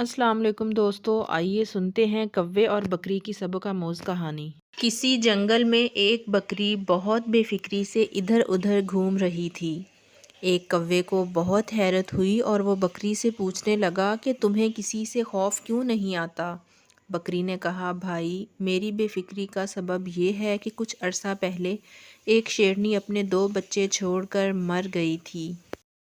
अस्सलाम वालेकुम दोस्तों, आइए सुनते हैं कव्वे और बकरी की सबक आमोज़ कहानी। किसी जंगल में एक बकरी बहुत बेफिक्री से इधर उधर घूम रही थी। एक कव्वे को बहुत हैरत हुई और वो बकरी से पूछने लगा कि तुम्हें किसी से खौफ क्यों नहीं आता। बकरी ने कहा, भाई मेरी बेफिक्री का सबब ये है कि कुछ अरसा पहले एक शेरनी अपने 2 बच्चे छोड़कर मर गई थी।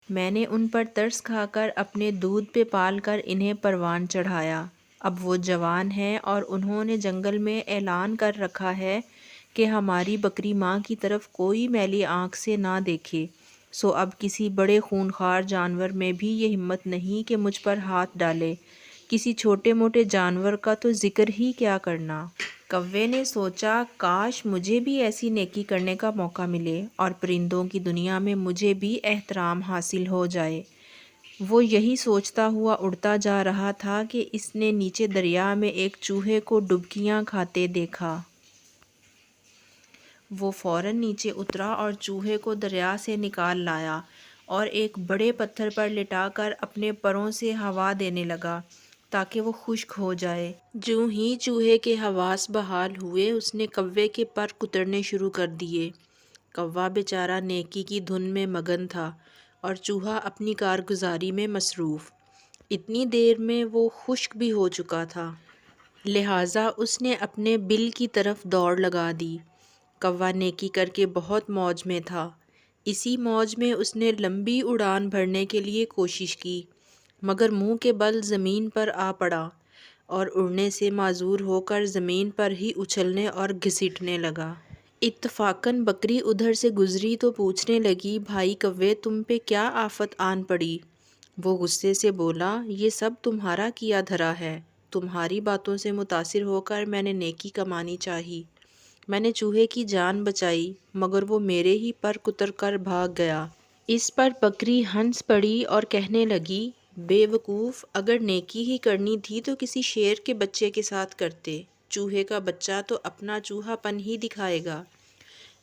मैंने उन पर तरस खाकर अपने दूध पे पाल कर इन्हें परवान चढ़ाया। अब वो जवान हैं और उन्होंने जंगल में ऐलान कर रखा है कि हमारी बकरी माँ की तरफ कोई मैली आँख से ना देखे। सो अब किसी बड़े खूंखार जानवर में भी ये हिम्मत नहीं कि मुझ पर हाथ डाले। किसी छोटे मोटे जानवर का तो जिक्र ही क्या करना। कव्वे ने सोचा, काश मुझे भी ऐसी नेकी करने का मौका मिले और परिंदों की दुनिया में मुझे भी एहतराम हासिल हो जाए। वो यही सोचता हुआ उड़ता जा रहा था कि इसने नीचे दरिया में एक चूहे को डुबकियां खाते देखा। वो फौरन नीचे उतरा और चूहे को दरिया से निकाल लाया और एक बड़े पत्थर पर लिटाकर अपने परों से हवा देने लगा ताकि वो खुश्क हो जाए। जूं ही चूहे के हवास बहाल हुए, उसने कव्वे के पर कुतरने शुरू कर दिए। कौवा बेचारा नेकी की धुन में मगन था और चूहा अपनी कारगुजारी में मसरूफ़। इतनी देर में वो खुश्क भी हो चुका था, लिहाजा उसने अपने बिल की तरफ दौड़ लगा दी। कौवा नेकी करके बहुत मौज में था। इसी मौज में उसने लंबी उड़ान भरने के लिए कोशिश की, मगर मुंह के बल ज़मीन पर आ पड़ा और उड़ने से माजूर होकर ज़मीन पर ही उछलने और घसीटने लगा। इत्तफाकन बकरी उधर से गुजरी तो पूछने लगी, भाई कव्वे तुम पे क्या आफत आन पड़ी। वो गुस्से से बोला, ये सब तुम्हारा किया धरा है। तुम्हारी बातों से मुतासिर होकर मैंने नेकी कमानी चाही। मैंने चूहे की जान बचाई, मगर वो मेरे ही पर कुतर कर भाग गया। इस पर बकरी हंस पड़ी और कहने लगी, बेवकूफ़, अगर नेकी ही करनी थी तो किसी शेर के बच्चे के साथ करते। चूहे का बच्चा तो अपना चूहापन ही दिखाएगा।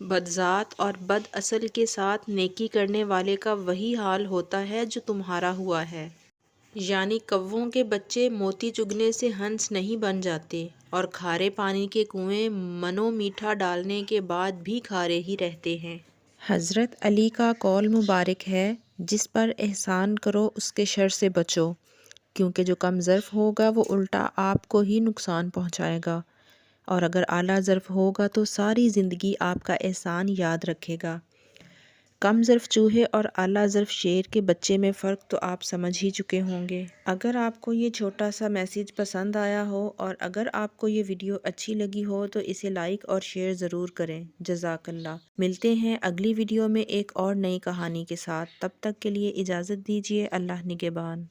बदजात और बद असल के साथ नेकी करने वाले का वही हाल होता है जो तुम्हारा हुआ है। यानी कौवों के बच्चे मोती चुगने से हंस नहीं बन जाते और खारे पानी के कुएं मनो मीठा डालने के बाद भी खारे ही रहते हैं। हज़रत अली का कौल मुबारक है, जिस पर एहसान करो उसके शर से बचो, क्योंकि जो कम ज़र्फ़ होगा वो उल्टा आपको ही नुकसान पहुंचाएगा, और अगर आला ज़र्फ़ होगा तो सारी ज़िंदगी आपका एहसान याद रखेगा। कम ज़र्फ़ चूहे और आला ज़र्फ़ शेर के बच्चे में फ़र्क तो आप समझ ही चुके होंगे। अगर आपको ये छोटा सा मैसेज पसंद आया हो और अगर आपको ये वीडियो अच्छी लगी हो तो इसे लाइक और शेयर ज़रूर करें। जज़ाकल्लाह। मिलते हैं अगली वीडियो में एक और नई कहानी के साथ। तब तक के लिए इजाज़त दीजिए। अल्लाह निगहबान।